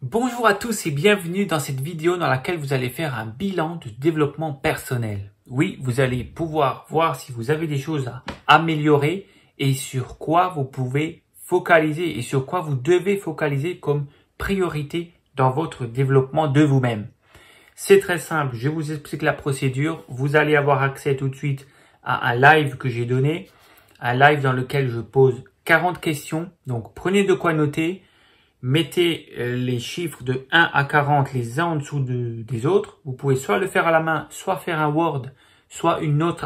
Bonjour à tous et bienvenue dans cette vidéo dans laquelle vous allez faire un bilan de développement personnel. Oui, vous allez pouvoir voir si vous avez des choses à améliorer et sur quoi vous pouvez focaliser et sur quoi vous devez focaliser comme priorité dans votre développement de vous-même. C'est très simple, je vous explique la procédure. Vous allez avoir accès tout de suite à un live que j'ai donné, un live dans lequel je pose 40 questions. Donc prenez de quoi noter. Mettez les chiffres de 1 à 40 les uns en dessous des autres. Vous pouvez soit le faire à la main, soit faire un Word, soit une note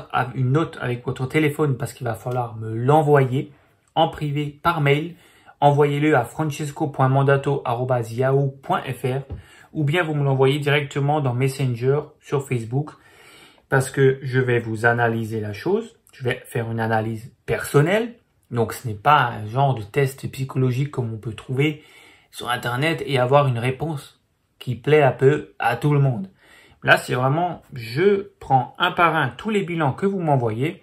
avec votre téléphone parce qu'il va falloir me l'envoyer en privé par mail. Envoyez-le à francesco.mandato@yahoo.fr ou bien vous me l'envoyez directement dans Messenger sur Facebook parce que je vais vous analyser la chose. Je vais faire une analyse personnelle. Donc ce n'est pas un genre de test psychologique comme on peut trouver sur Internet et avoir une réponse qui plaît un peu à tout le monde. Là, c'est vraiment, je prends un par un tous les bilans que vous m'envoyez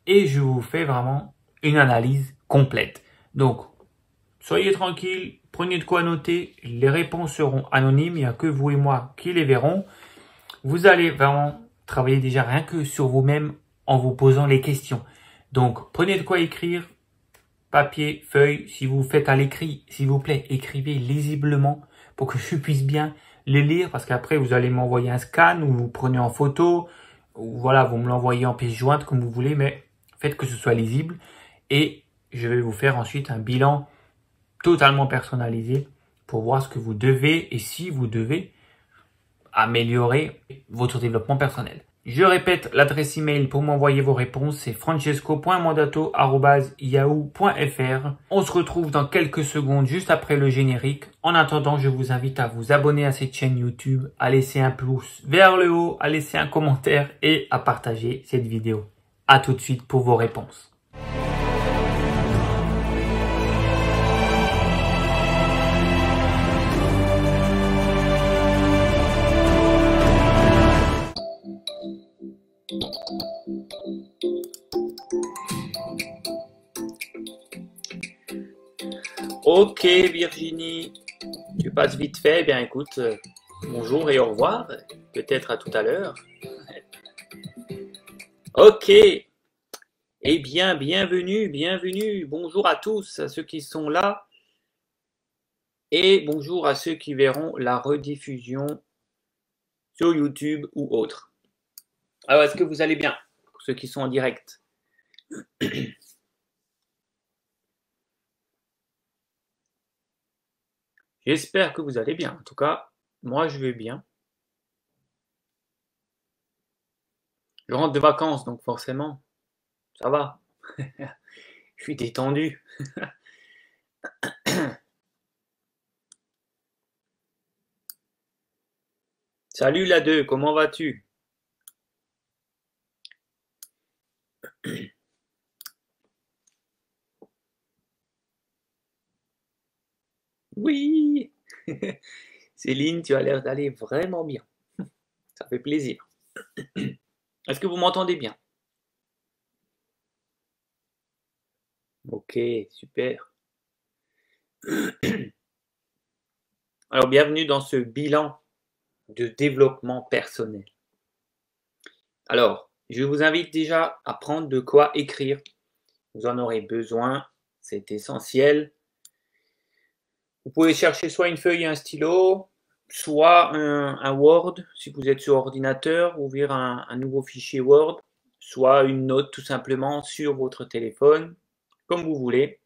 et je vous fais vraiment une analyse complète. Donc, soyez tranquille, prenez de quoi noter, les réponses seront anonymes, il n'y a que vous et moi qui les verrons. Vous allez vraiment travailler déjà rien que sur vous-même en vous posant les questions. Donc, prenez de quoi écrire, papier, feuille, si vous faites à l'écrit, s'il vous plaît, écrivez lisiblement pour que je puisse bien les lire parce qu'après vous allez m'envoyer un scan ou vous prenez en photo ou voilà, vous me l'envoyez en pièce jointe comme vous voulez, mais faites que ce soit lisible et je vais vous faire ensuite un bilan totalement personnalisé pour voir ce que vous devez et si vous devez améliorer votre développement personnel. Je répète, l'adresse email pour m'envoyer vos réponses, c'est francesco.mandato@yahoo.fr. On se retrouve dans quelques secondes juste après le générique. En attendant, je vous invite à vous abonner à cette chaîne YouTube, à laisser un pouce vers le haut, à laisser un commentaire et à partager cette vidéo. À tout de suite pour vos réponses. Ok Virginie, tu passes vite fait, eh bien écoute, bonjour et au revoir, peut-être à tout à l'heure. Ok, eh bien bienvenue, bonjour à tous, à ceux qui sont là et bonjour à ceux qui verront la rediffusion sur YouTube ou autre. Alors est-ce que vous allez bien, pour ceux qui sont en direct? J'espère que vous allez bien. En tout cas, moi je vais bien. Je rentre de vacances, donc forcément, ça va. Je suis détendu. Salut la 2, comment vas-tu? Oui. Céline, tu as l'air d'aller vraiment bien. Ça fait plaisir. Est-ce que vous m'entendez bien? Ok, super. Alors, bienvenue dans ce bilan de développement personnel. Alors, je vous invite déjà à prendre de quoi écrire. Vous en aurez besoin, c'est essentiel. Vous pouvez chercher soit une feuille et un stylo, soit un Word, si vous êtes sur ordinateur, ouvrir un nouveau fichier Word, soit une note tout simplement sur votre téléphone, comme vous voulez.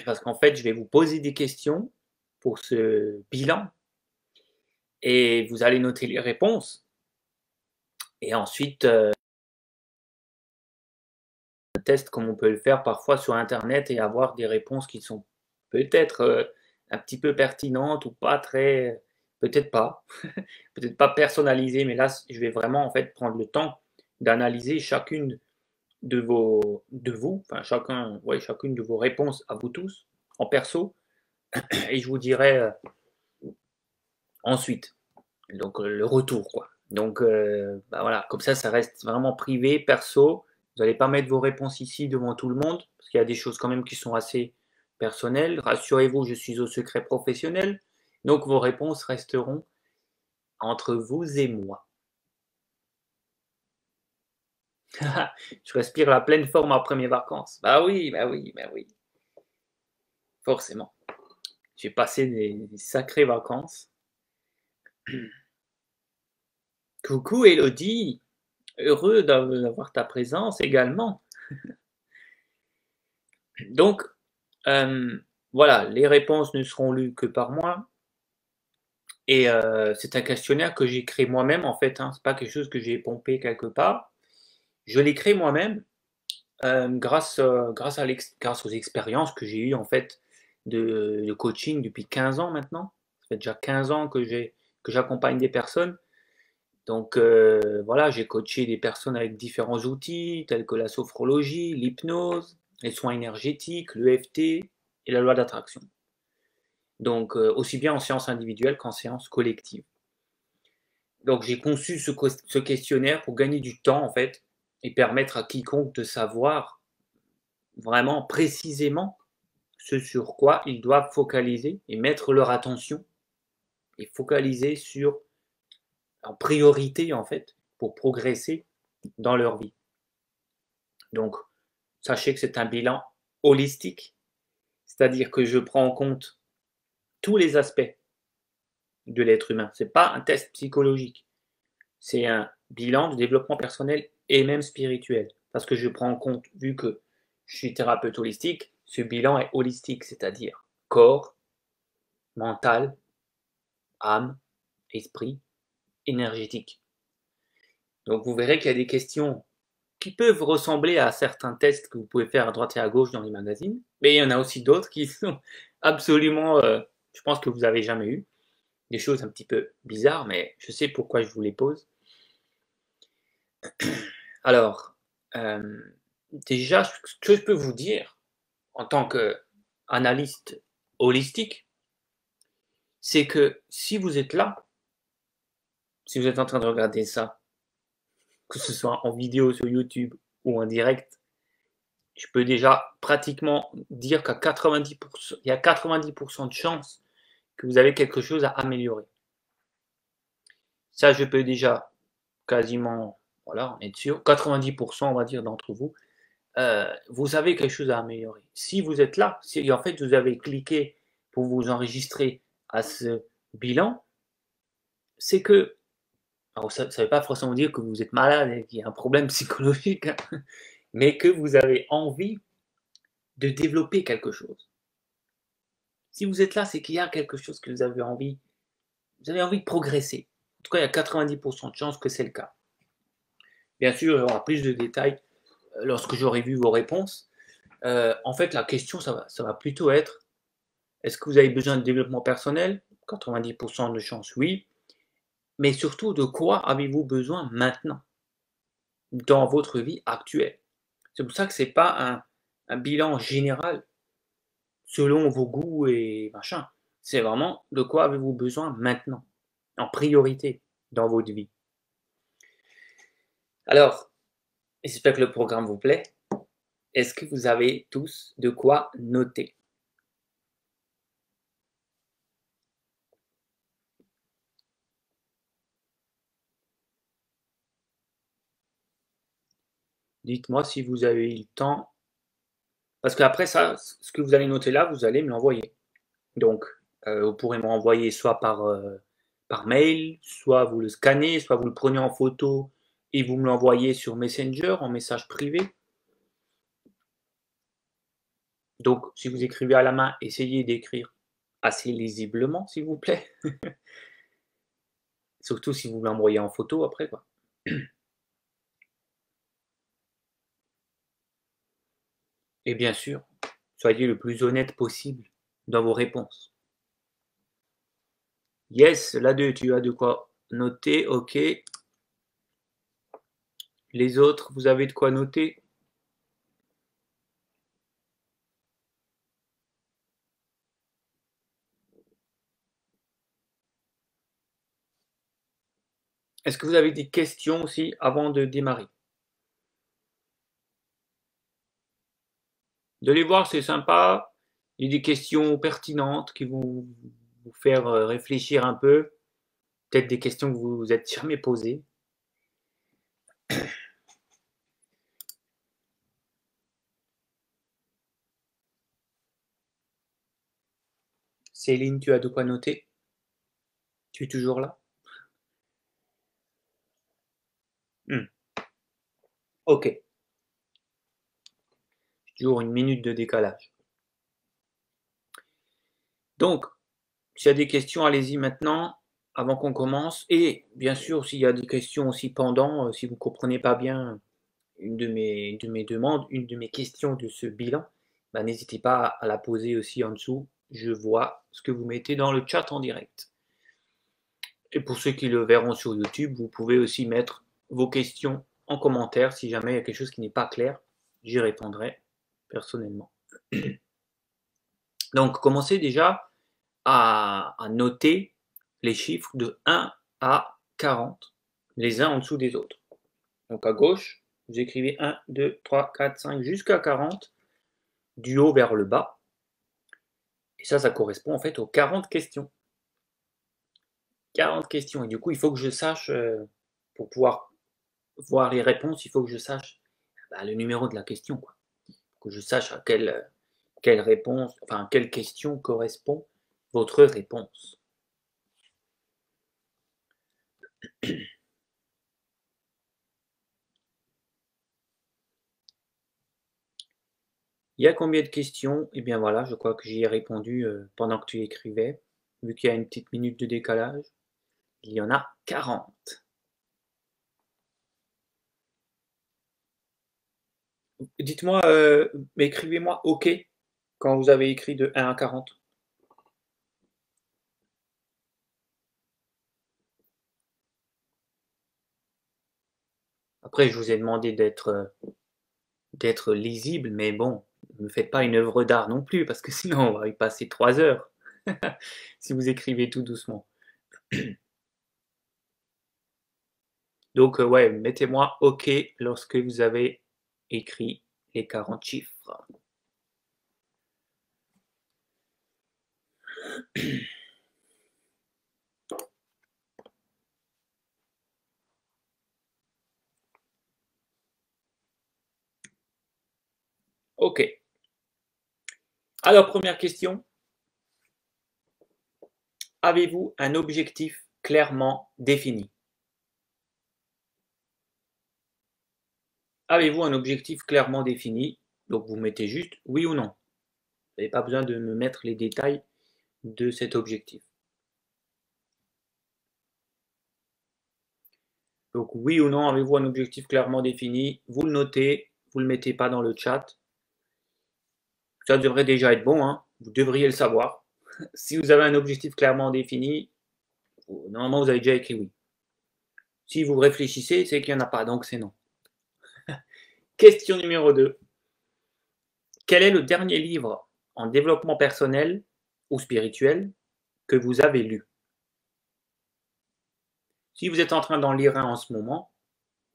Parce qu'en fait, je vais vous poser des questions pour ce bilan et vous allez noter les réponses. Et ensuite, un test comme on peut le faire parfois sur Internet et avoir des réponses qui sont peut-être un petit peu pertinentes ou pas très, peut-être pas, peut-être pas personnalisées, mais là, je vais vraiment en fait prendre le temps d'analyser chacune enfin chacune de vos réponses à vous tous en perso, et je vous dirai ensuite, donc le retour quoi. Donc voilà, comme ça reste vraiment privé, perso. Vous n'allez pas mettre vos réponses ici devant tout le monde, parce qu'il y a des choses quand même qui sont assez personnel. Rassurez-vous, je suis au secret professionnel. Donc, vos réponses resteront entre vous et moi. Je respire la pleine forme après mes vacances. Bah oui, bah oui, bah oui. Forcément. J'ai passé des sacrées vacances. Coucou Elodie, heureux d'avoir ta présence également. Donc, voilà, les réponses ne seront lues que par moi. Et c'est un questionnaire que j'ai créé moi-même en fait, hein. C'est pas quelque chose que j'ai pompé quelque part. Je l'ai créé moi-même grâce aux expériences que j'ai eues en fait de coaching depuis 15 ans maintenant. Ça fait déjà 15 ans que j'accompagne des personnes. Donc voilà, j'ai coaché des personnes avec différents outils tels que la sophrologie, l'hypnose, les soins énergétiques, l'EFT et la loi d'attraction. Donc aussi bien en séance individuelle qu'en séance collective. Donc j'ai conçu ce questionnaire pour gagner du temps en fait et permettre à quiconque de savoir vraiment précisément ce sur quoi ils doivent focaliser et mettre leur attention et focaliser sur en priorité en fait pour progresser dans leur vie. Donc sachez que c'est un bilan holistique, c'est-à-dire que je prends en compte tous les aspects de l'être humain. C'est pas un test psychologique. C'est un bilan de développement personnel et même spirituel. Parce que je prends en compte, vu que je suis thérapeute holistique, ce bilan est holistique, c'est-à-dire corps, mental, âme, esprit, énergétique. Donc vous verrez qu'il y a des questions qui peuvent ressembler à certains tests que vous pouvez faire à droite et à gauche dans les magazines, mais il y en a aussi d'autres qui sont absolument, je pense que vous n'avez jamais eu, des choses un petit peu bizarres, mais je sais pourquoi je vous les pose. Alors, déjà, ce que je peux vous dire en tant qu'analyste holistique, c'est que si vous êtes là, si vous êtes en train de regarder ça, que ce soit en vidéo sur YouTube ou en direct, je peux déjà pratiquement dire qu'à 90%, il y a 90% de chances que vous avez quelque chose à améliorer. Ça, je peux déjà quasiment, voilà, être sûr, 90% on va dire d'entre vous, vous avez quelque chose à améliorer. Si vous êtes là, si en fait vous avez cliqué pour vous enregistrer à ce bilan, c'est que, alors ça ne veut pas forcément dire que vous êtes malade et qu'il y a un problème psychologique, hein, mais que vous avez envie de développer quelque chose. Si vous êtes là, c'est qu'il y a quelque chose que vous avez envie de progresser. En tout cas, il y a 90% de chances que c'est le cas. Bien sûr, il y aura plus de détails lorsque j'aurai vu vos réponses. En fait, la question, ça va plutôt être, est-ce que vous avez besoin de développement personnel? 90% de chances, oui. Mais surtout, de quoi avez-vous besoin maintenant, dans votre vie actuelle? C'est pour ça que ce n'est pas un bilan général, selon vos goûts et machin. C'est vraiment de quoi avez-vous besoin maintenant, en priorité, dans votre vie. Alors, j'espère que le programme vous plaît. Est-ce que vous avez tous de quoi noter? Dites-moi si vous avez eu le temps. Parce qu'après ça, ce que vous allez noter là, vous allez me l'envoyer. Donc, vous pourrez me renvoyer soit par mail, soit vous le scannez, soit vous le prenez en photo et vous me l'envoyez sur Messenger en message privé. Donc, si vous écrivez à la main, essayez d'écrire assez lisiblement, s'il vous plaît. Surtout si vous l'envoyez en photo après, quoi. Et bien sûr, soyez le plus honnête possible dans vos réponses. Yes, là deux, tu as de quoi noter, ok. Les autres, vous avez de quoi noter? Est-ce que vous avez des questions aussi avant de démarrer? De les voir, c'est sympa, Il y a des questions pertinentes qui vont vous faire réfléchir un peu. Peut-être des questions que vous vous êtes jamais posées. Céline, tu as de quoi noter? Tu es toujours là? Ok. Toujours une minute de décalage. Donc, s'il y a des questions, allez-y maintenant, avant qu'on commence. Et bien sûr, s'il y a des questions aussi pendant, si vous ne comprenez pas bien une de mes demandes, une de mes questions de ce bilan, bah, n'hésitez pas à la poser aussi en dessous. Je vois ce que vous mettez dans le chat en direct. Et pour ceux qui le verront sur YouTube, vous pouvez aussi mettre vos questions en commentaire si jamais il y a quelque chose qui n'est pas clair. J'y répondrai personnellement. Donc, commencez déjà à noter les chiffres de 1 à 40, les uns en dessous des autres. Donc à gauche, vous écrivez 1, 2, 3, 4, 5 jusqu'à 40, du haut vers le bas. Et ça correspond en fait aux 40 questions. 40 questions. Et du coup, il faut que je sache, pour pouvoir voir les réponses, il faut que je sache le numéro de la question, quoi. Que je sache à quelle réponse, enfin, quelle question correspond votre réponse. Il y a combien de questions? Eh bien voilà, je crois que j'y ai répondu pendant que tu écrivais. Vu qu'il y a une petite minute de décalage, il y en a 40. Dites-moi, écrivez-moi OK quand vous avez écrit de 1 à 40. Après, je vous ai demandé d'être lisible, mais bon, ne me faites pas une œuvre d'art non plus, parce que sinon on va y passer 3 heures si vous écrivez tout doucement. Donc ouais, mettez-moi OK lorsque vous avez écrit les 40 chiffres. OK. Alors, première question. Avez-vous un objectif clairement défini? Avez-vous un objectif clairement défini? Donc vous mettez juste oui ou non. Vous n'avez pas besoin de me mettre les détails de cet objectif. Donc oui ou non, avez-vous un objectif clairement défini? Vous le notez, vous ne le mettez pas dans le chat. Ça devrait déjà être bon, hein. Vous devriez le savoir. Si vous avez un objectif clairement défini, normalement vous avez déjà écrit oui. Si vous réfléchissez, c'est qu'il n'y en a pas, donc c'est non. Question numéro 2. Quel est le dernier livre en développement personnel ou spirituel que vous avez lu? Si vous êtes en train d'en lire un en ce moment,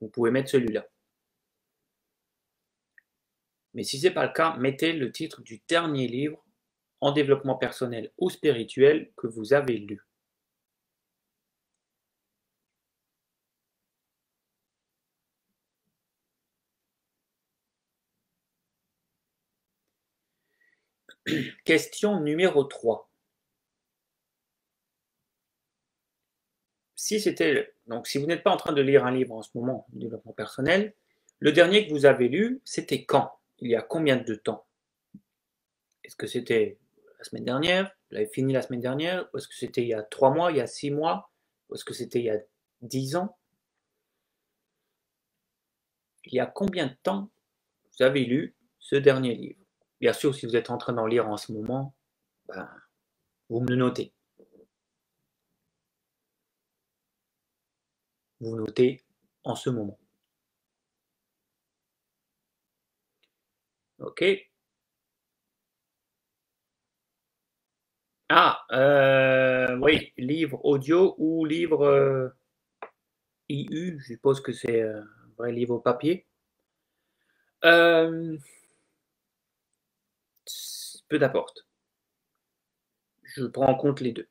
vous pouvez mettre celui-là. Mais si ce n'est pas le cas, mettez le titre du dernier livre en développement personnel ou spirituel que vous avez lu. Question numéro 3. Si vous n'êtes pas en train de lire un livre en ce moment, développement personnel, le dernier que vous avez lu, c'était quand? Il y a combien de temps? Est-ce que c'était la semaine dernière? Vous l'avez fini la semaine dernière? Ou est-ce que c'était il y a 3 mois, il y a 6 mois? Ou est-ce que c'était il y a 10 ans? Il y a combien de temps vous avez lu ce dernier livre? Bien sûr, si vous êtes en train d'en lire en ce moment, vous me le notez. Vous notez en ce moment. OK. Ah, oui, livre audio ou livre IU, je suppose que c'est un vrai livre papier. Peu d'importe. je prends en compte les deux,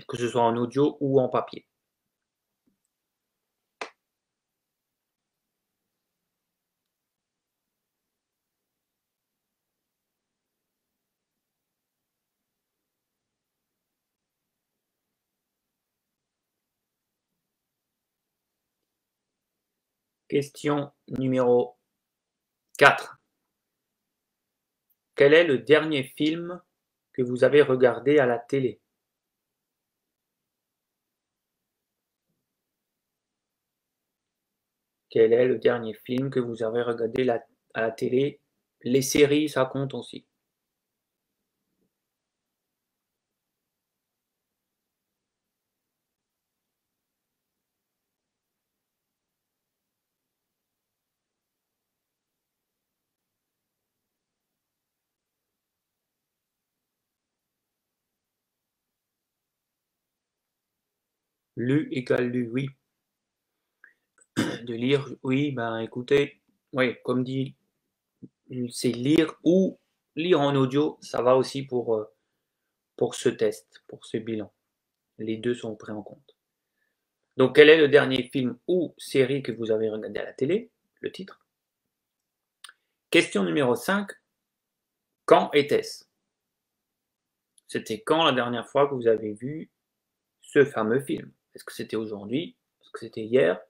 que ce soit en audio ou en papier. Question numéro 4. Quel est le dernier film que vous avez regardé à la télé? Quel est le dernier film que vous avez regardé à la télé? Les séries, ça compte aussi. Lu égale lu, oui. De lire, oui, ben écoutez, oui, comme dit, c'est lire ou lire en audio, ça va aussi pour ce test, pour ce bilan. Les deux sont pris en compte. Donc, quel est le dernier film ou série que vous avez regardé à la télé? Le titre. Question numéro 5. Quand était-ce? C'était quand la dernière fois que vous avez vu ce fameux film? Est-ce que c'était aujourd'hui? Est-ce que c'était hier?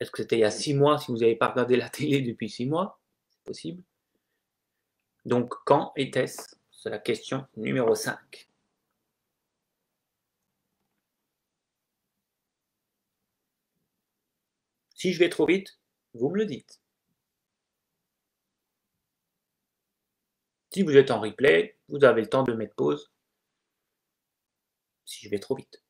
Est-ce que c'était il y a 6 mois si vous n'avez pas regardé la télé depuis 6 mois? C'est possible. Donc, quand était-ce? C'est la question numéro 5. Si je vais trop vite, vous me le dites. Si vous êtes en replay, vous avez le temps de mettre pause. Si je vais trop vite.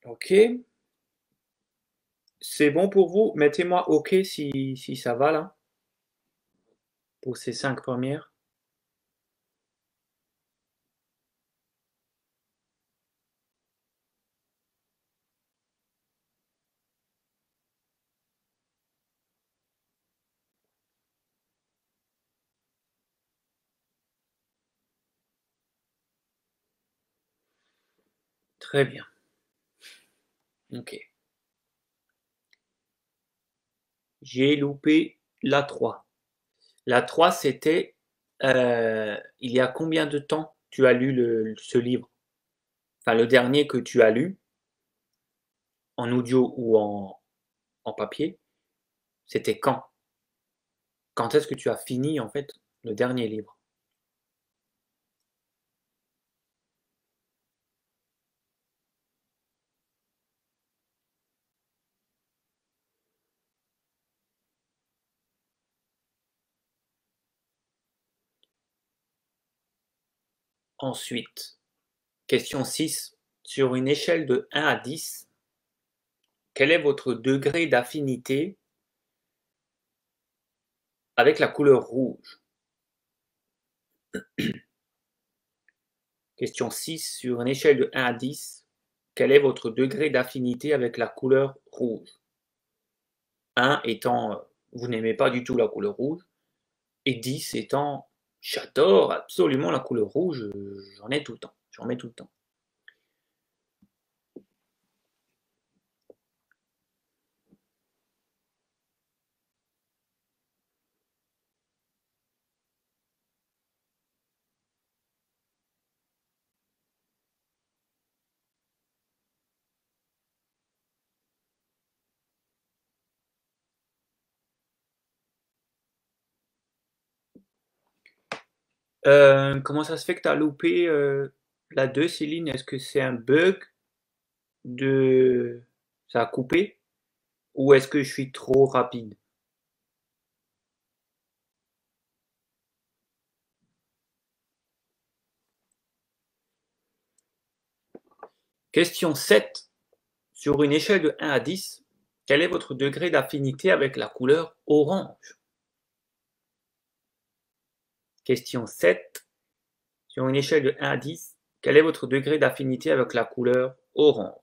Ok. C'est bon pour vous? Mettez-moi OK si ça va là. Pour ces 5 premières. Très bien. Ok. J'ai loupé la 3. La 3, c'était il y a combien de temps tu as lu ce livre? Enfin, le dernier que tu as lu, en audio ou en papier, c'était quand? Quand est-ce que tu as fini, en fait, le dernier livre? Ensuite, question 6. Sur une échelle de 1 à 10, quel est votre degré d'affinité avec la couleur rouge? Question 6. Sur une échelle de 1 à 10, quel est votre degré d'affinité avec la couleur rouge? 1 étant vous n'aimez pas du tout la couleur rouge, et 10 étant j'adore absolument la couleur rouge, j'en ai tout le temps, j'en mets tout le temps. Comment ça se fait que tu as loupé la 2, Céline? Est-ce que c'est un bug de... ça a coupé? Ou est-ce que je suis trop rapide? Question 7. Sur une échelle de 1 à 10, quel est votre degré d'affinité avec la couleur orange? Question 7. Sur une échelle de 1 à 10, quel est votre degré d'affinité avec la couleur orange?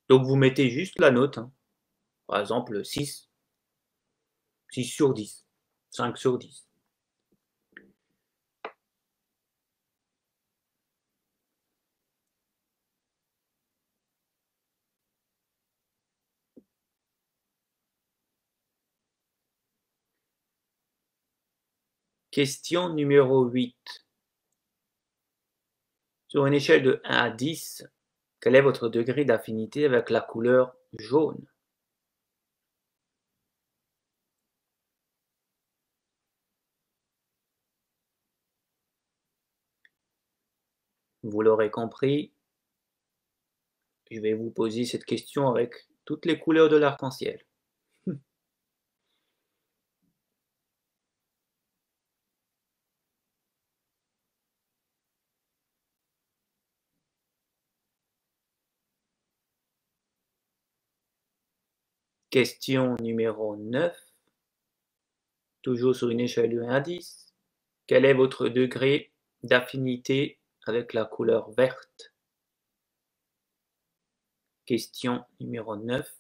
Donc vous mettez juste la note, hein. Par exemple 6, 6 sur 10, 5 sur 10. Question numéro 8. Sur une échelle de 1 à 10, quel est votre degré d'affinité avec la couleur jaune? Vous l'aurez compris, je vais vous poser cette question avec toutes les couleurs de l'arc-en-ciel. Question numéro 9. Toujours sur une échelle de 1 à 10. Quel est votre degré d'affinité avec la couleur verte? Question numéro 9.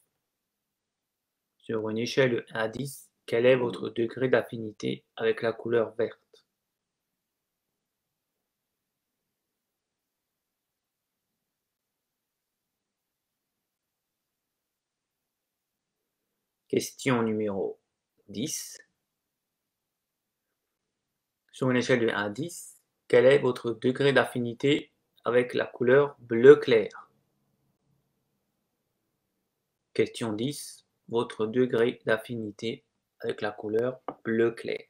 Sur une échelle de 1 à 10, quel est votre degré d'affinité avec la couleur verte? Question numéro 10. Sur une échelle de 1 à 10, quel est votre degré d'affinité avec la couleur bleu clair? Question 10. Votre degré d'affinité avec la couleur bleu clair.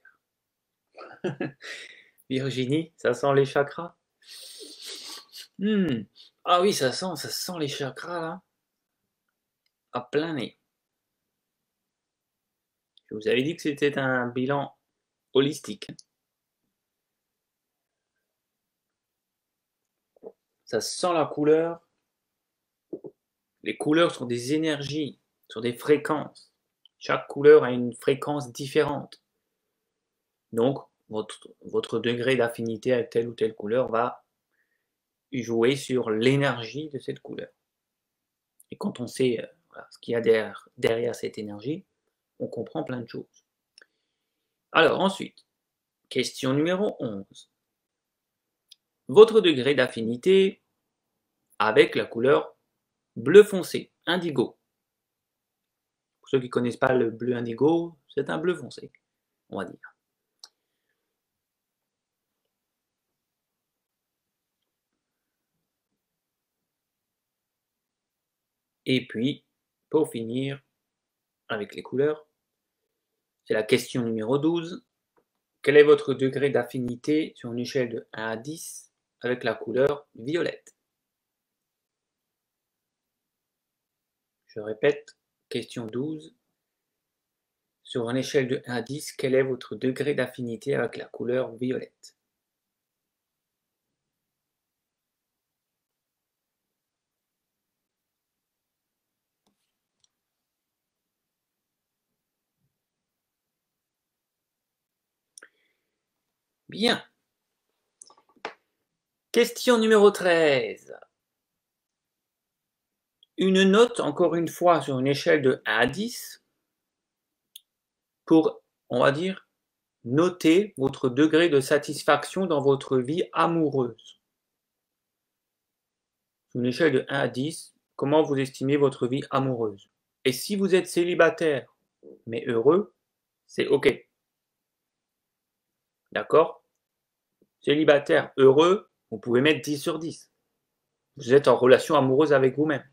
Virginie, ça sent les chakras? Ah oui, ça sent les chakras là, à plein nez. Je vous avais dit que c'était un bilan holistique. Ça sent la couleur. Les couleurs sont des énergies, sont des fréquences. Chaque couleur a une fréquence différente. Donc, votre degré d'affinité avec telle ou telle couleur va jouer sur l'énergie de cette couleur. Et quand on sait voilà, ce qu'il y a derrière cette énergie, on comprend plein de choses. Alors ensuite, question numéro 11. Votre degré d'affinité avec la couleur bleu foncé, indigo. Pour ceux qui ne connaissent pas le bleu indigo, c'est un bleu foncé, on va dire. Et puis, pour finir avec les couleurs, c'est la question numéro 12. Quel est votre degré d'affinité sur une échelle de 1 à 10 avec la couleur violette? Je répète, question 12. Sur une échelle de 1 à 10, quel est votre degré d'affinité avec la couleur violette? Bien. Question numéro 13. Une note, encore une fois, sur une échelle de 1 à 10 pour, on va dire, noter votre degré de satisfaction dans votre vie amoureuse. Sur une échelle de 1 à 10, comment vous estimez votre vie amoureuse? Et si vous êtes célibataire, mais heureux, c'est OK. D'accord? Célibataire, heureux, vous pouvez mettre 10 sur 10. Vous êtes en relation amoureuse avec vous-même.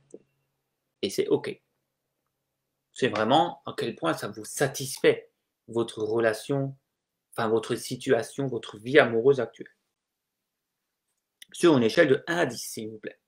Et c'est OK. C'est vraiment à quel point ça vous satisfait, votre relation, enfin votre situation, votre vie amoureuse actuelle. Sur une échelle de 1 à 10, s'il vous plaît.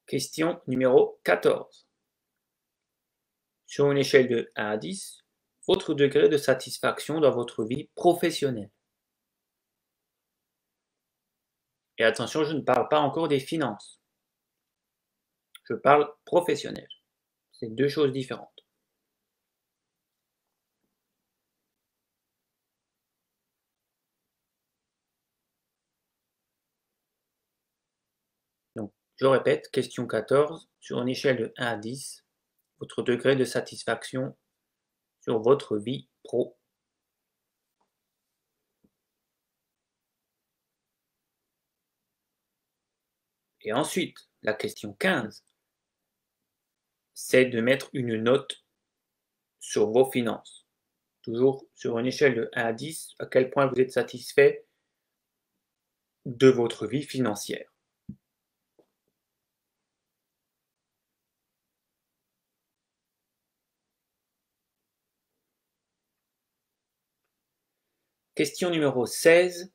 Question numéro 14. Sur une échelle de 1 à 10, votre degré de satisfaction dans votre vie professionnelle. Et attention, je ne parle pas encore des finances. Je parle professionnel. C'est deux choses différentes. Donc, je répète, question 14. Sur une échelle de 1 à 10, votre degré de satisfaction sur votre vie pro. Et ensuite, la question 15, c'est de mettre une note sur vos finances. Toujours sur une échelle de 1 à 10, à quel point vous êtes satisfait de votre vie financière. Question numéro 16.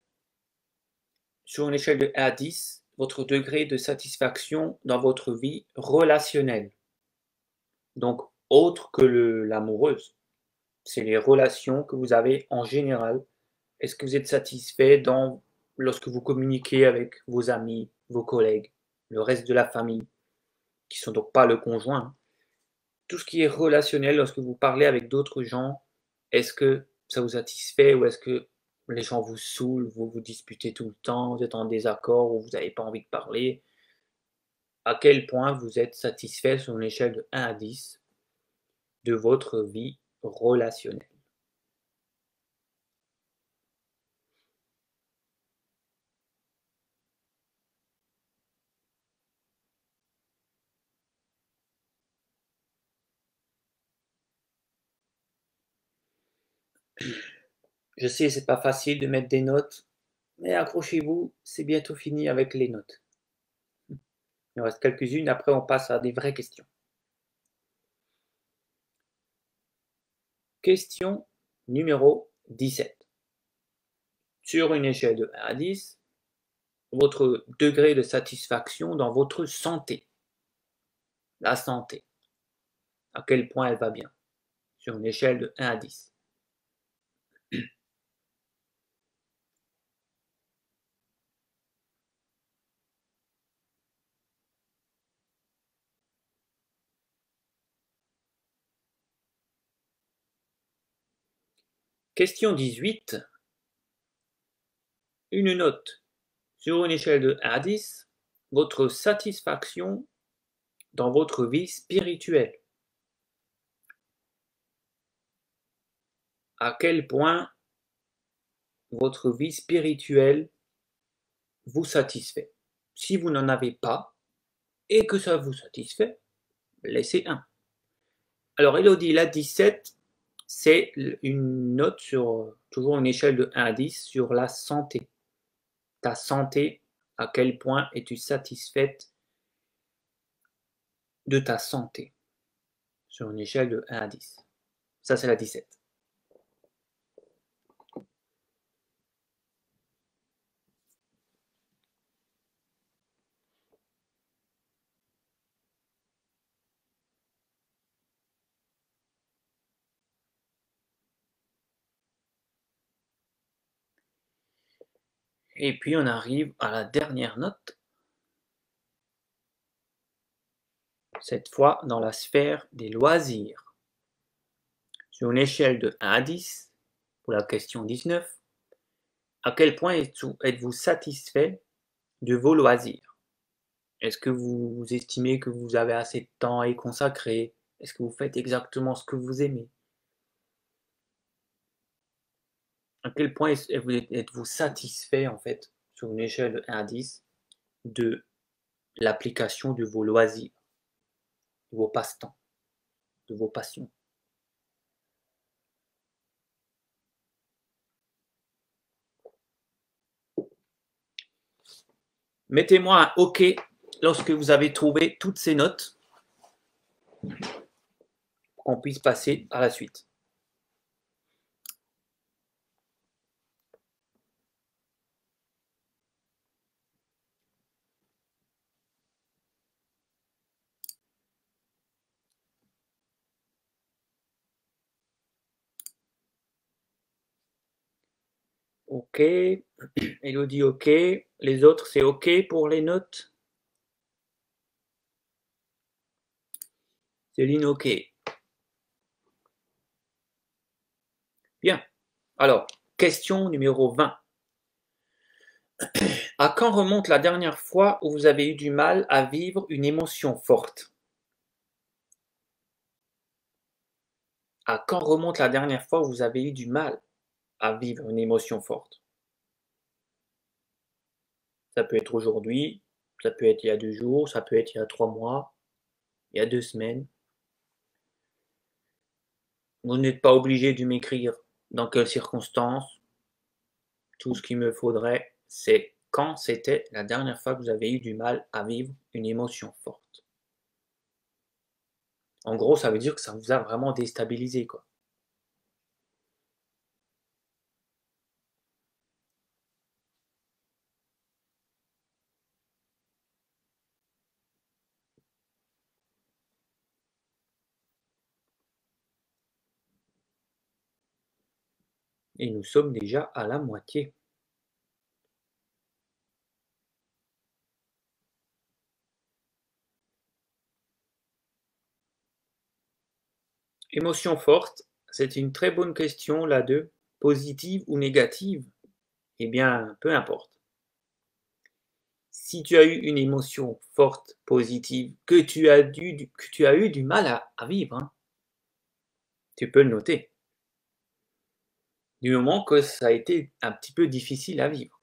Sur une échelle de 1 à 10, votre degré de satisfaction dans votre vie relationnelle. Donc, autre que l'amoureuse. C'est les relations que vous avez en général. Est-ce que vous êtes satisfait lorsque vous communiquez avec vos amis, vos collègues, le reste de la famille, qui sont donc pas le conjoint? Tout ce qui est relationnel, lorsque vous parlez avec d'autres gens, est-ce que ça vous satisfait ou est-ce que les gens vous saoulent, vous vous disputez tout le temps, vous êtes en désaccord ou vous n'avez pas envie de parler? À quel point vous êtes satisfait sur une échelle de 1 à 10 de votre vie relationnelle? Je sais, c'est pas facile de mettre des notes, mais accrochez-vous, c'est bientôt fini avec les notes. Il en reste quelques-unes, après on passe à des vraies questions. Question numéro 17. Sur une échelle de 1 à 10, votre degré de satisfaction dans votre santé. La santé. À quel point elle va bien? Sur une échelle de 1 à 10. Question 18. Une note sur une échelle de 1 à 10, votre satisfaction dans votre vie spirituelle. À quel point votre vie spirituelle vous satisfait. Si vous n'en avez pas et que ça vous satisfait, laissez 1. Alors Elodie, la 17, c'est une note sur toujours une échelle de 1 à 10 sur la santé. Ta santé, à quel point es-tu satisfaite de ta santé sur une échelle de 1 à 10. Ça, c'est la 17. Et puis on arrive à la dernière note, cette fois dans la sphère des loisirs. Sur une échelle de 1 à 10, pour la question 19, à quel point êtes-vous satisfait de vos loisirs? Est-ce que vous estimez que vous avez assez de temps à y consacrer? Est-ce que vous faites exactement ce que vous aimez? À quel point êtes-vous satisfait, en fait, sur une échelle de 1 à 10, de l'application de vos loisirs, de vos passe-temps, de vos passions? Mettez-moi un OK lorsque vous avez trouvé toutes ces notes pour qu'on puisse passer à la suite. OK. Elodie, OK. Les autres, c'est OK pour les notes? Céline, ok. Bien. Alors, question numéro 20. À quand remonte la dernière fois où vous avez eu du mal à vivre une émotion forte? À quand remonte la dernière fois où vous avez eu du mal à vivre une émotion forte? Ça peut être aujourd'hui, ça peut être il y a 2 jours, ça peut être il y a 3 mois, il y a 2 semaines. Vous n'êtes pas obligé de m'écrire dans quelles circonstances. Tout ce qu'il me faudrait, c'est quand c'était la dernière fois que vous avez eu du mal à vivre une émotion forte. En gros, ça veut dire que ça vous a vraiment déstabilisé, quoi. Et nous sommes déjà à la moitié. Émotion forte, c'est une très bonne question là de positive ou négative. Eh bien, peu importe. Si tu as eu une émotion forte, positive, que tu as eu du mal à vivre, hein, tu peux le noter. Du moment que ça a été un petit peu difficile à vivre.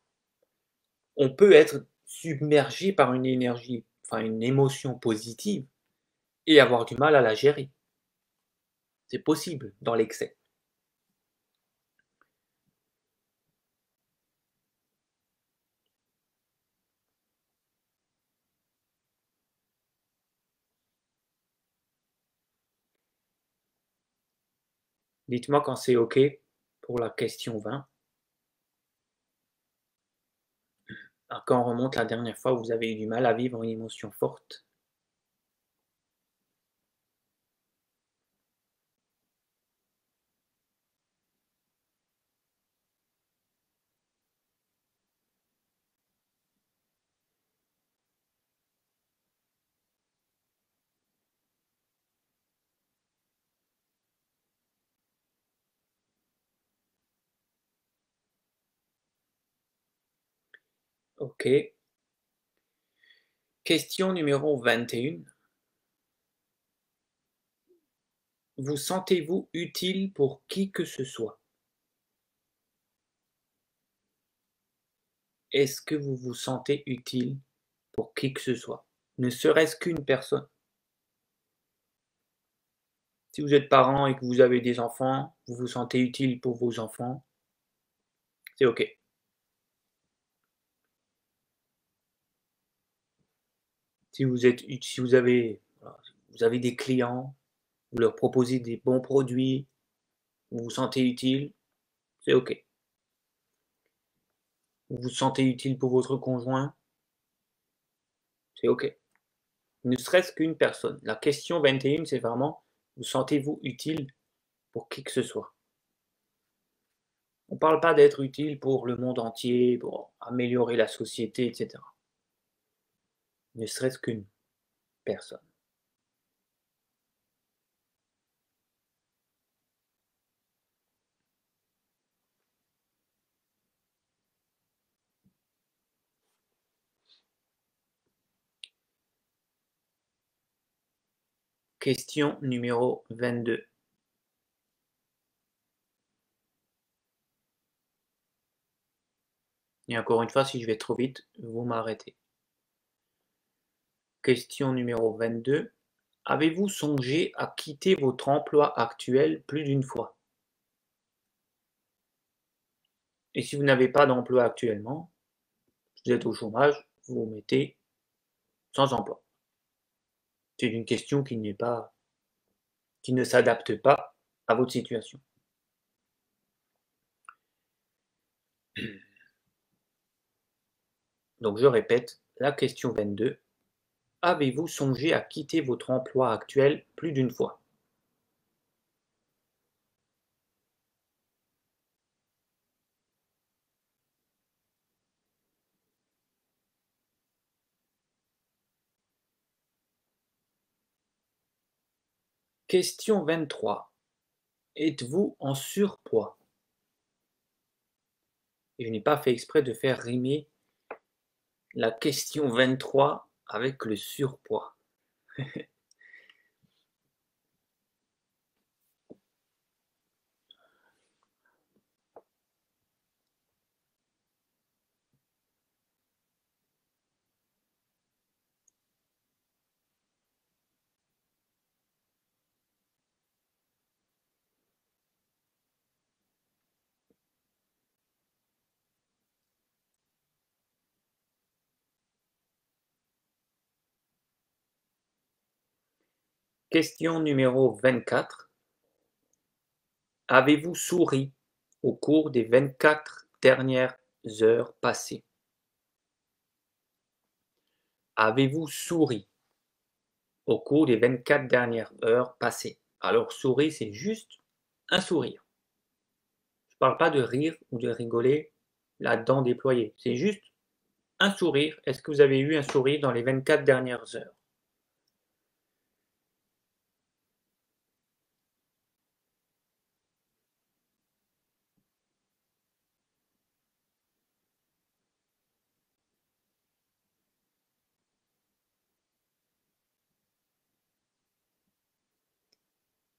On peut être submergé par une énergie, enfin une émotion positive et avoir du mal à la gérer. C'est possible dans l'excès. Dites-moi quand c'est OK pour la question 20. À quand remonte la dernière fois où vous avez eu du mal à vivre une émotion forte? OK. Question numéro 21. Vous sentez-vous utile pour qui que ce soit? Est-ce que vous vous sentez utile pour qui que ce soit? Ne serait-ce qu'une personne. Si vous êtes parent et que vous avez des enfants, vous vous sentez utile pour vos enfants, c'est OK. Si vous avez, voilà, vous avez des clients, vous leur proposez des bons produits, vous vous sentez utile, c'est OK. Vous vous sentez utile pour votre conjoint, c'est OK. Ne serait-ce qu'une personne. La question 21, c'est vraiment, vous sentez-vous utile pour qui que ce soit? On ne parle pas d'être utile pour le monde entier, pour améliorer la société, et cetera. Ne serait-ce qu'une personne. Question numéro 22. Et encore une fois, si je vais trop vite, vous m'arrêtez. Question numéro 22. Avez-vous songé à quitter votre emploi actuel plus d'une fois? Et si vous n'avez pas d'emploi actuellement, vous êtes au chômage, vous vous mettez sans emploi. C'est une question qui ne s'adapte pas à votre situation. Donc je répète, la question 22. Avez-vous songé à quitter votre emploi actuel plus d'une fois? Question 23. Êtes-vous en surpoids? Et je n'ai pas fait exprès de faire rimer la question 23 avec le surpoids. Question numéro 24. Avez-vous souri au cours des 24 dernières heures passées? Avez-vous souri au cours des 24 dernières heures passées? Alors, sourire, c'est juste un sourire. Je ne parle pas de rire ou de rigoler, la dent déployée. C'est juste un sourire. Est-ce que vous avez eu un sourire dans les 24 dernières heures?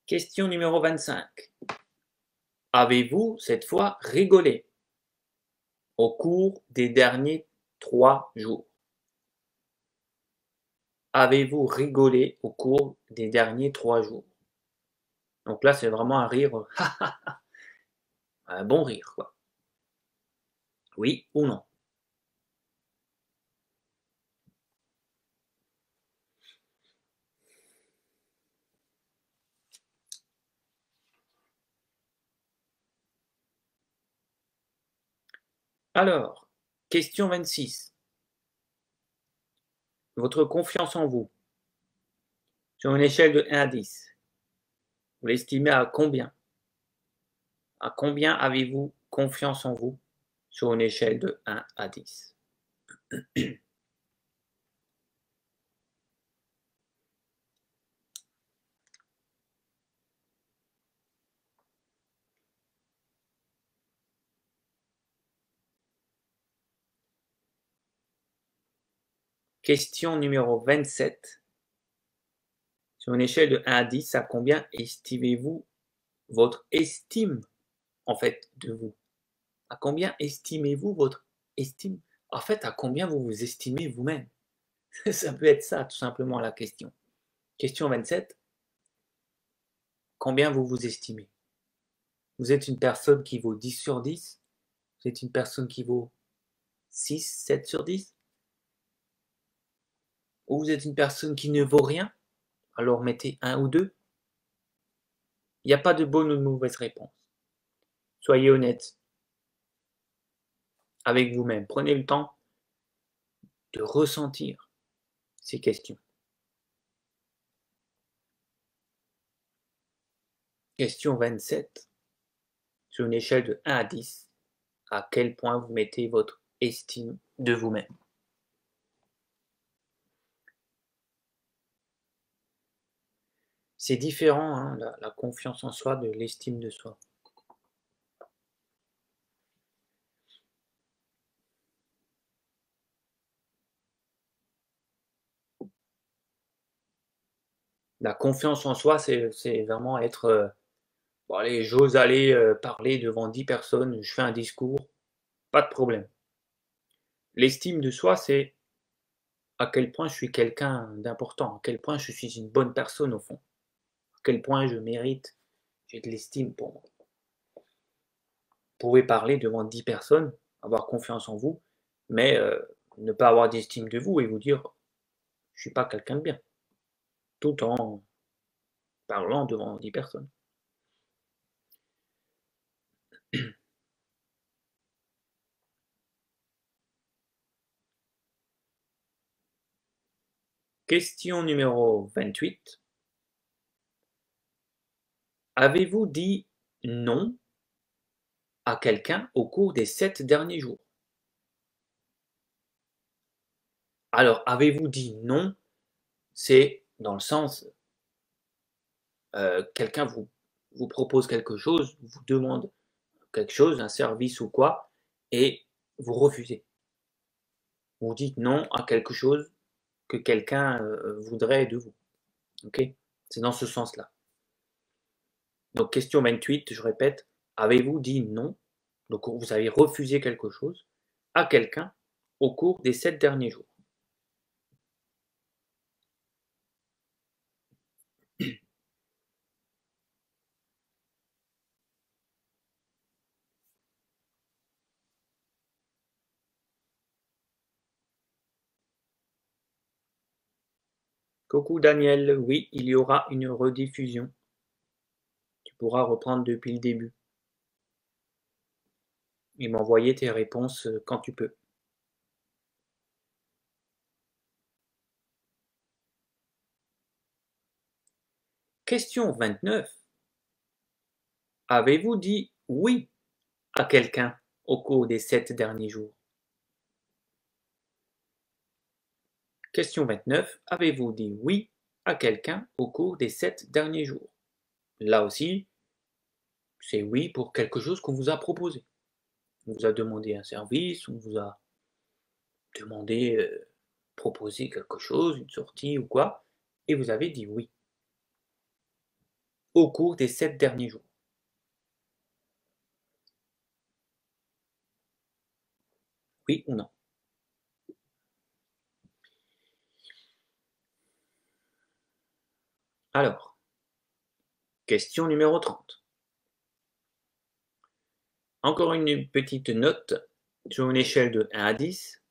Question numéro 25. Avez-vous cette fois rigolé au cours des derniers 3 jours? Avez-vous rigolé au cours des derniers 3 jours? Donc là, c'est vraiment un rire, un bon rire, quoi. Oui ou non? Alors, question 26. Votre confiance en vous, sur une échelle de 1 à 10, vous l'estimez à combien? À combien avez-vous confiance en vous sur une échelle de 1 à 10? Question numéro 27. Sur une échelle de 1 à 10, à combien estimez-vous votre estime, en fait, de vous? À combien estimez-vous votre estime? En fait, à combien vous vous estimez vous-même? Ça peut être ça, tout simplement, la question. Question 27. Combien vous vous estimez? Vous êtes une personne qui vaut 10 sur 10? Vous êtes une personne qui vaut 6, 7 sur 10? Ou vous êtes une personne qui ne vaut rien? Alors mettez 1 ou 2. Il n'y a pas de bonne ou de mauvaise réponse. Soyez honnête avec vous-même. Prenez le temps de ressentir ces questions. Question 27. Sur une échelle de 1 à 10, à quel point vous mettez votre estime de vous-même? C'est différent, hein, la confiance en soi de l'estime de soi. La confiance en soi, c'est vraiment être, bon allez, j'ose aller parler devant 10 personnes, je fais un discours, pas de problème. L'estime de soi, c'est à quel point je suis quelqu'un d'important, à quel point je suis une bonne personne au fond, à quel point je mérite, j'ai de l'estime pour moi. Vous pouvez parler devant 10 personnes, avoir confiance en vous, mais ne pas avoir d'estime de vous et vous dire je suis pas quelqu'un de bien, tout en parlant devant 10 personnes. Question numéro 28. Avez-vous dit non à quelqu'un au cours des 7 derniers jours? Alors, avez-vous dit non? C'est dans le sens, quelqu'un vous propose quelque chose, vous demande quelque chose, un service ou quoi, et vous refusez. Vous dites non à quelque chose que quelqu'un, voudrait de vous. OK? C'est dans ce sens-là. Donc question 28, je répète, avez-vous dit non, donc vous avez refusé quelque chose, à quelqu'un au cours des 7 derniers jours? Coucou Daniel, oui, il y aura une rediffusion. Tu pourras reprendre depuis le début et m'envoyer tes réponses, quand tu peux. Question 29. Avez-vous dit oui à quelqu'un au cours des 7 derniers jours? Question 29. Avez-vous dit oui à quelqu'un au cours des 7 derniers jours? Là aussi, c'est oui pour quelque chose qu'on vous a proposé. On vous a demandé un service, on vous a demandé, proposé quelque chose, une sortie ou quoi, et vous avez dit oui au cours des 7 derniers jours. Oui ou non? Alors, question numéro 30. Encore une petite note sur une échelle de 1 à 10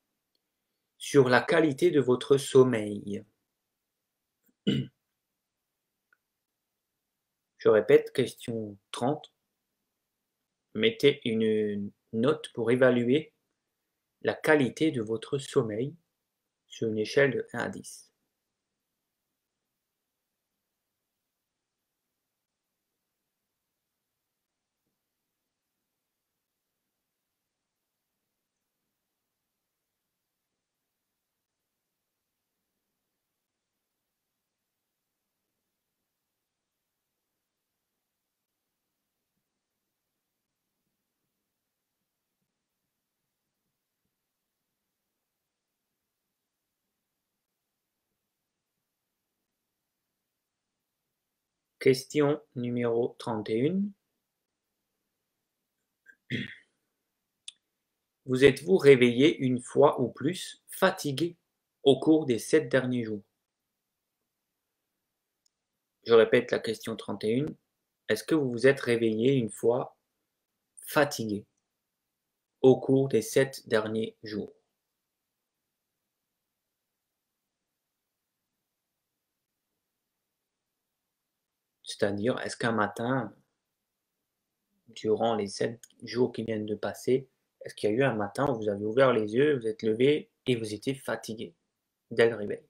sur la qualité de votre sommeil. Je répète, question 30. Mettez une note pour évaluer la qualité de votre sommeil sur une échelle de 1 à 10. Question numéro 31. Vous êtes-vous réveillé une fois ou plus fatigué au cours des 7 derniers jours? Je répète la question 31. Est-ce que vous vous êtes réveillé une fois fatigué au cours des 7 derniers jours? C'est-à-dire, est-ce qu'un matin, durant les 7 jours qui viennent de passer, est-ce qu'il y a eu un matin où vous avez ouvert les yeux, vous êtes levé et vous étiez fatigué dès le réveil?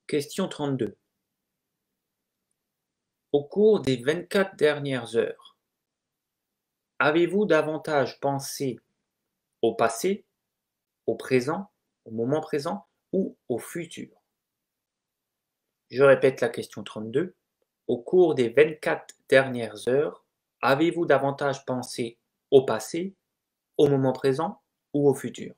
Question 32. Au cours des 24 dernières heures, avez-vous davantage pensé au passé, au présent, au moment présent ou au futur? Je répète la question 32. Au cours des 24 dernières heures, avez-vous davantage pensé au passé, au moment présent ou au futur?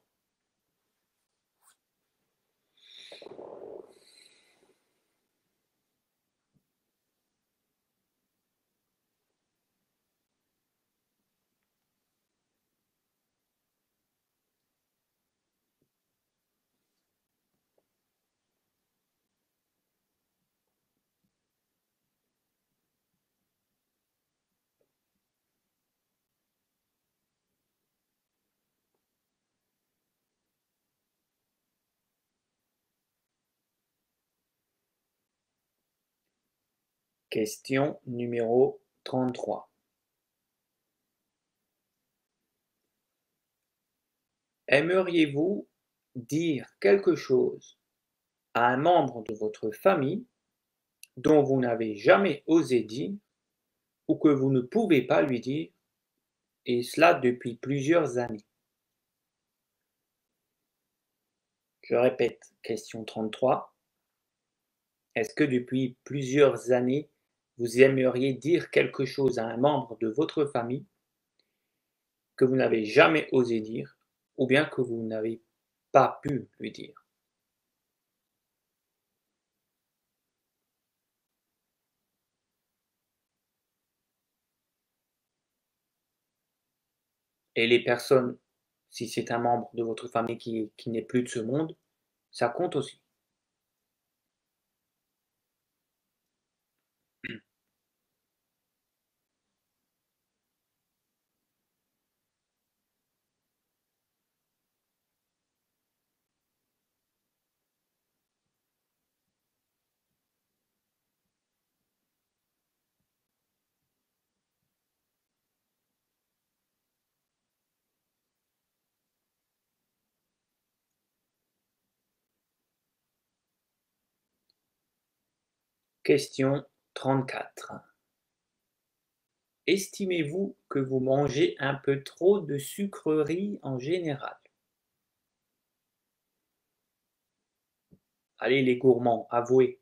Question numéro 33. Aimeriez-vous dire quelque chose à un membre de votre famille dont vous n'avez jamais osé dire ou que vous ne pouvez pas lui dire, et cela depuis plusieurs années? Je répète, question 33. Est-ce que depuis plusieurs années, vous aimeriez dire quelque chose à un membre de votre famille que vous n'avez jamais osé dire ou bien que vous n'avez pas pu lui dire? Et les personnes, si c'est un membre de votre famille qui n'est plus de ce monde, ça compte aussi. Question 34. Estimez-vous que vous mangez un peu trop de sucreries en général? Allez les gourmands, avouez.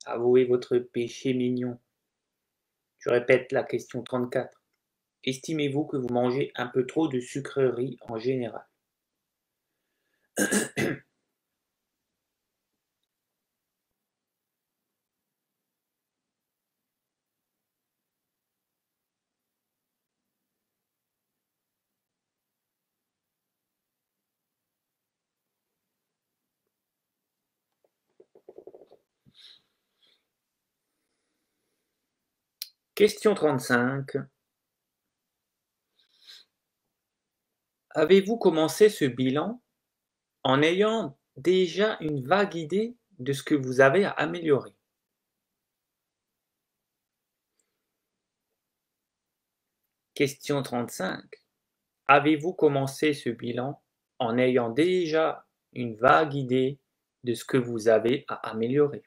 Avouez votre péché mignon. Je répète la question 34. Estimez-vous que vous mangez un peu trop de sucreries en général? Question 35. Avez-vous commencé ce bilan en ayant déjà une vague idée de ce que vous avez à améliorer? Question 35. Avez-vous commencé ce bilan en ayant déjà une vague idée de ce que vous avez à améliorer?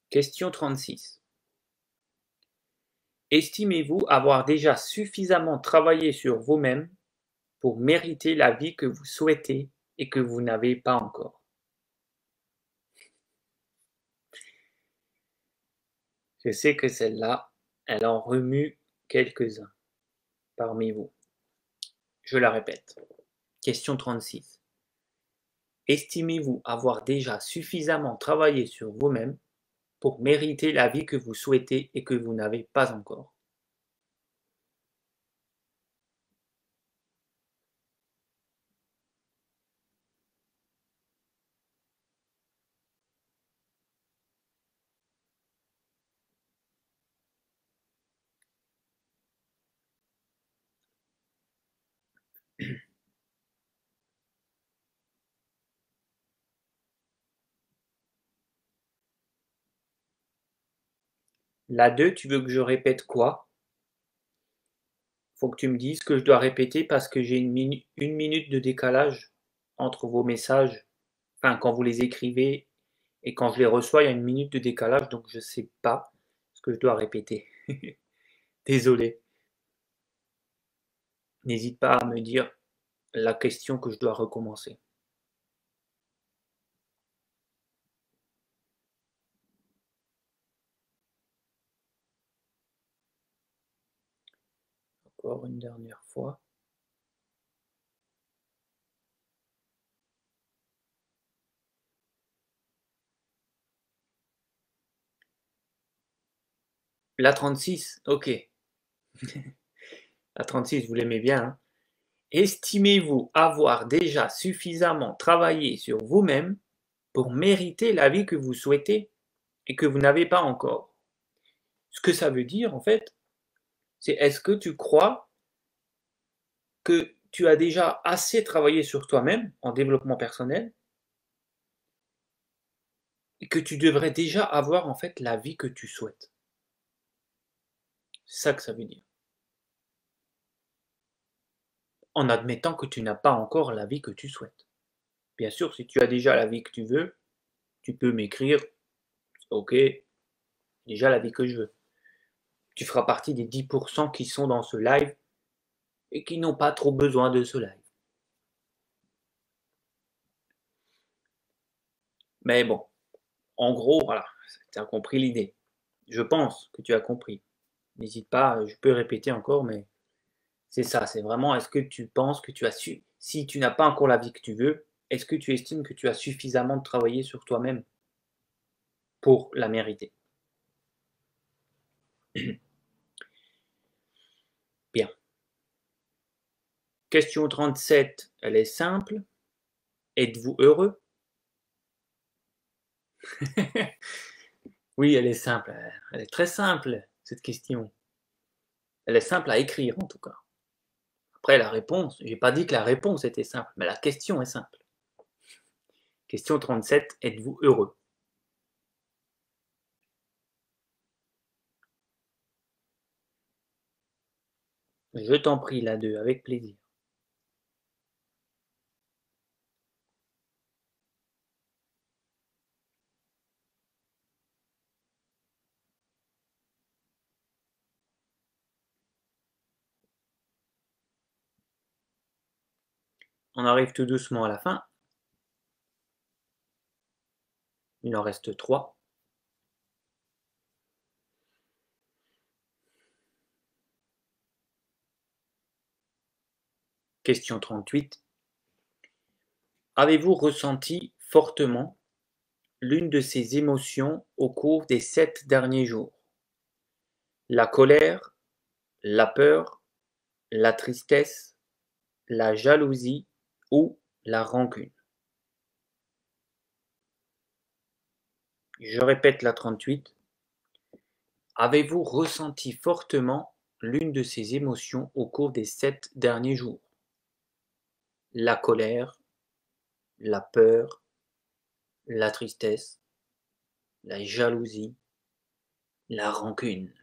Question 36. Estimez-vous avoir déjà suffisamment travaillé sur vous-même pour mériter la vie que vous souhaitez et que vous n'avez pas encore? Je sais que celle-là, elle en remue quelques-uns parmi vous. Je la répète. Question 36. Estimez-vous avoir déjà suffisamment travaillé sur vous-même pour mériter la vie que vous souhaitez et que vous n'avez pas encore? La 2, tu veux que je répète quoi? Faut que tu me dises que je dois répéter parce que j'ai une minute de décalage entre vos messages. Enfin, quand vous les écrivez et quand je les reçois, il y a une minute de décalage, donc je sais pas ce que je dois répéter. Désolé. N'hésite pas à me dire la question que je dois recommencer. Encore une dernière fois. La 36, ok. La 36, vous l'aimez bien, hein? Estimez-vous avoir déjà suffisamment travaillé sur vous-même pour mériter la vie que vous souhaitez et que vous n'avez pas encore? Ce que ça veut dire, en fait, c'est est-ce que tu crois que tu as déjà assez travaillé sur toi-même en développement personnel et que tu devrais déjà avoir en fait la vie que tu souhaites? C'est ça que ça veut dire. En admettant que tu n'as pas encore la vie que tu souhaites. Bien sûr, si tu as déjà la vie que tu veux, tu peux m'écrire, ok, déjà la vie que je veux. Tu feras partie des 10% qui sont dans ce live et qui n'ont pas trop besoin de ce live. Mais bon, en gros, voilà, tu as compris l'idée. Je pense que tu as compris. N'hésite pas, je peux répéter encore, mais c'est ça, c'est vraiment, est-ce que tu penses que tu as su, si tu n'as pas encore la vie que tu veux, est-ce que tu estimes que tu as suffisamment travaillé sur toi-même pour la mériter? Bien. Question 37, elle est simple. Êtes-vous heureux? Oui, elle est simple. Elle est très simple, cette question. Elle est simple à écrire, en tout cas. Après, la réponse, j'ai pas dit que la réponse était simple, mais la question est simple. Question 37, êtes-vous heureux? Je t'en prie, la 2, avec plaisir. On arrive tout doucement à la fin. Il en reste 3. Question 38. Avez-vous ressenti fortement l'une de ces émotions au cours des 7 derniers jours? La colère, la peur, la tristesse, la jalousie ou la rancune? Je répète la 38. Avez-vous ressenti fortement l'une de ces émotions au cours des 7 derniers jours? La colère, la peur, la tristesse, la jalousie, la rancune.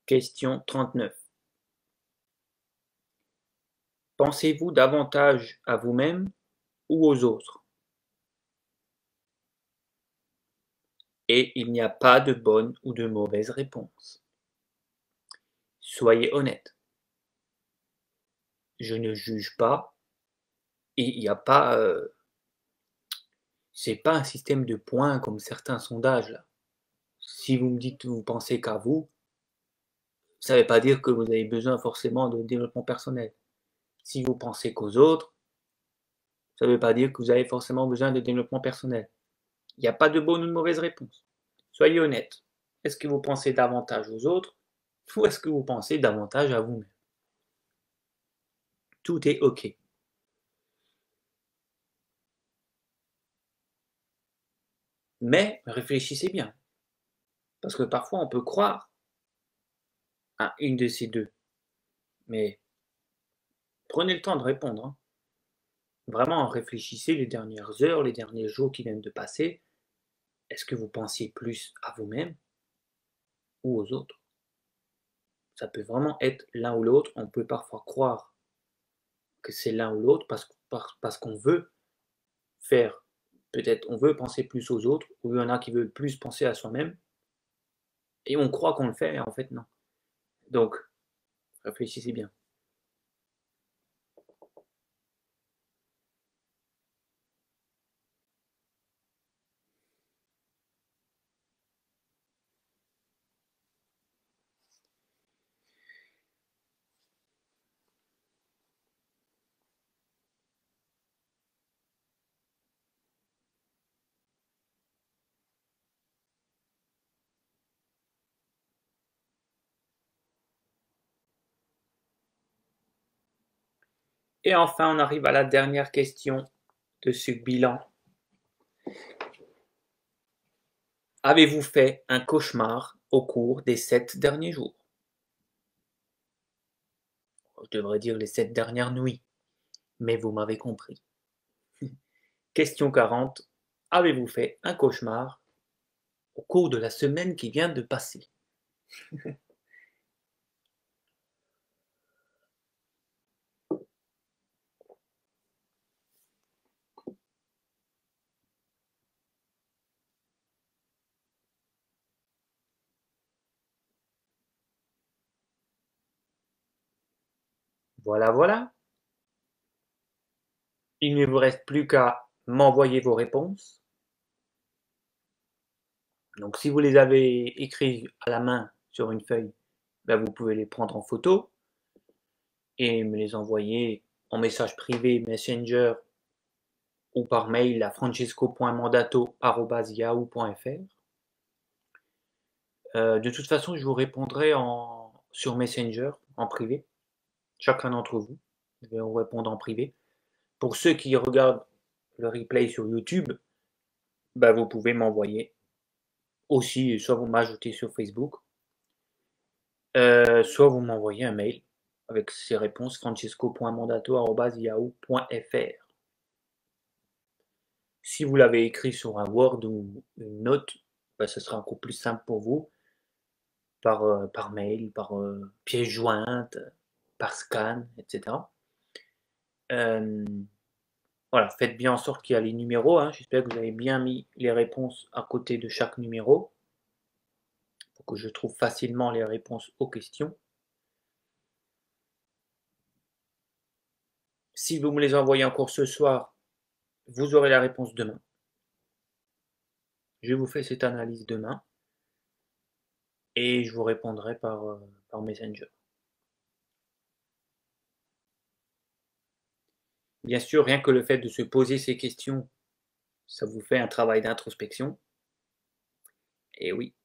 Question 39. Pensez-vous davantage à vous-même ou aux autres? Et il n'y a pas de bonne ou de mauvaise réponse. Soyez honnête. Je ne juge pas et il n'y a pas, c'est pas un système de points comme certains sondages là. Si vous me dites que vous pensez qu'à vous, ça ne veut pas dire que vous avez besoin forcément de développement personnel. Si vous pensez qu'aux autres, ça ne veut pas dire que vous avez forcément besoin de développement personnel. Il n'y a pas de bonne ou de mauvaise réponse. Soyez honnête. Est-ce que vous pensez davantage aux autres ou est-ce que vous pensez davantage à vous-même? Tout est OK. Mais réfléchissez bien, parce que parfois on peut croire à une de ces deux. Mais prenez le temps de répondre, hein. Vraiment, réfléchissez les dernières heures, les derniers jours qui viennent de passer. Est-ce que vous pensiez plus à vous-même ou aux autres? Ça peut vraiment être l'un ou l'autre. On peut parfois croire que c'est l'un ou l'autre parce qu'on veut faire, peut-être on veut penser plus aux autres, ou il y en a qui veulent plus penser à soi-même, et on croit qu'on le fait, et en fait non. Donc, réfléchissez bien. Et enfin, on arrive à la dernière question de ce bilan. Avez-vous fait un cauchemar au cours des 7 derniers jours? Je devrais dire les 7 dernières nuits, mais vous m'avez compris. Question 40. Avez-vous fait un cauchemar au cours de la semaine qui vient de passer? Voilà, voilà. Il ne vous reste plus qu'à m'envoyer vos réponses. Donc si vous les avez écrits à la main sur une feuille, ben, vous pouvez les prendre en photo et me les envoyer en message privé, Messenger ou par mail à francesco.mandato@yahoo.fr. De toute façon, je vous répondrai sur Messenger en privé, chacun d'entre vous. Je vais vous répondre en privé. Pour ceux qui regardent le replay sur YouTube, ben, vous pouvez m'envoyer aussi, soit vous m'ajoutez sur Facebook, soit vous m'envoyez un mail avec ces réponses, francesco.mandato@yahoo.fr. Si vous l'avez écrit sur un Word ou une note, ben, ce sera encore plus simple pour vous, par mail, par pièce jointe, par scan, etc. Voilà, faites bien en sorte qu'il y a les numéros, hein. J'espère que vous avez bien mis les réponses à côté de chaque numéro, pour que je trouve facilement les réponses aux questions. Si vous me les envoyez encore ce soir, vous aurez la réponse demain. Je vous fais cette analyse demain et je vous répondrai par Messenger. Bien sûr, rien que le fait de se poser ces questions, ça vous fait un travail d'introspection. Et oui.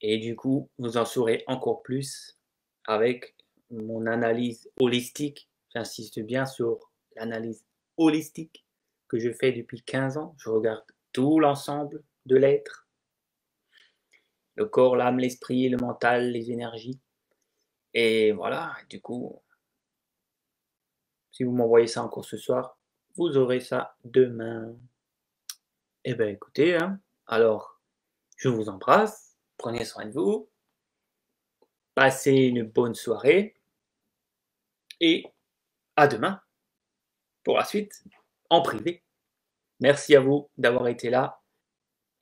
Et du coup, vous en saurez encore plus avec mon analyse holistique. J'insiste bien sur l'analyse holistique que je fais depuis 15 ans. Je regarde tout l'ensemble de l'être. Le corps, l'âme, l'esprit, le mental, les énergies. Et voilà, du coup, si vous m'envoyez ça encore ce soir, vous aurez ça demain. Eh bien écoutez, hein, alors je vous embrasse, prenez soin de vous, passez une bonne soirée et à demain pour la suite en privé. Merci à vous d'avoir été là.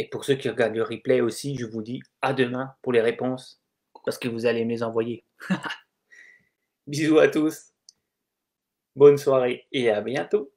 Et pour ceux qui regardent le replay aussi, je vous dis à demain pour les réponses parce que vous allez me les envoyer. Bisous à tous, bonne soirée et à bientôt.